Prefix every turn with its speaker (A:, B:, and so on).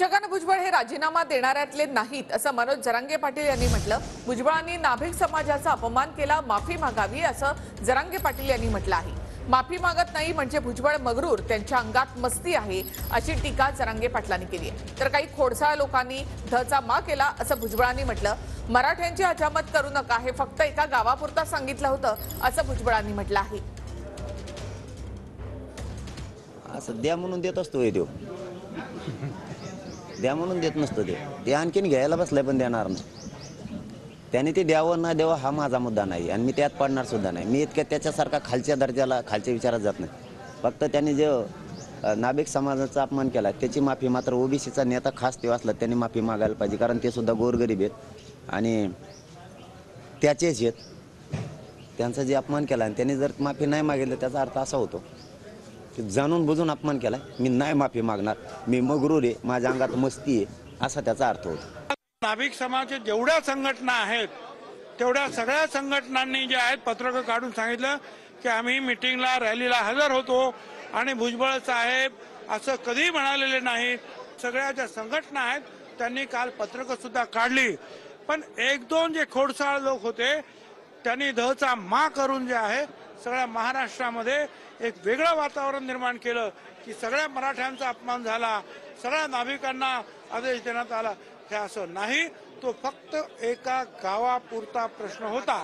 A: छगन भुजबळ हे राजीनामा देणाऱ्यातले नाहीत असं मनोज जरांगे पाटील यांनी म्हटलं। भुजबळांनी नाभिक समाजाचा अपमान केला, माफी मागावी असं जरांगे पाटील यांनी म्हटलं आहे। माफी मागत नाही म्हणजे भुजबळ मगरूर, त्यांच्या अंगात मस्ती आहे अशी टीका जरांगे पाटलांनी केली आहे। तर काही खोडसाळ लोकांनी धचा मा केला असं भुजबळांनी म्हटलं। मराठ्यांची हजामत करू नका, हे फक्त एका गावापुरता सांगितलं होतं असं भुजबळांनी म्हटलं आहे।
B: असं द्या म्हणून देत असतो हे देव, द्या म्हणून देत नसतो ते आणखीन घ्यायला बसलाय पण देणार नाही। त्याने ते द्यावं ना द्यावं हा माझा मुद्दा नाही आणि मी त्यात पडणार सुद्धा नाही। मी इतक्या त्याच्यासारखा खालच्या दर्जाला खालच्या विचारात जात नाही। फक्त त्यांनी जे नाभिक समाजाचा अपमान केला त्याची माफी मात्र ओबीसीचा नेता खास ते असला त्यांनी माफी मागायला पाहिजे, कारण ते सुद्धा गोरगरीब आहेत आणि त्याचेच आहेत। त्यांचा जे अपमान केला आणि त्यांनी जर माफी नाही मागितलं त्याचा अर्थ असा होतो की जाणून बुजून अपमान केला, मी नाही माफी मागणार, मी मगरूर आहे, माझ्या अंगात मस्ती आहे, असा त्याचा अर्थ होतो।
C: नाभिक समाजाच्या जेवढ्या संघटना आहेत तेवढ्या सगळ्या संघटनांनी जे आहेत पत्रक काढून सांगितलं की आम्ही मीटिंगला रॅलीला हजर होतो आणि भुजबळ साहेब असं कधी म्हणालेले नाहीत। सगळ्या ज्या संघटना आहेत त्यांनी काल पत्रक सुद्धा काढली, पण एक दोन जे खोडसाळ लोक होते त्यांनी धचा मा करून जे आहे सगळ्या महाराष्ट्रामध्ये एक वेगळं वातावरण निर्माण केलं की सगळ्या मराठ्यांचा अपमान झाला, सगळ्या नाभिकांना आदेश देण्यात आला। हे असं नाही, तो फक्त एका गावापुरता प्रश्न होता।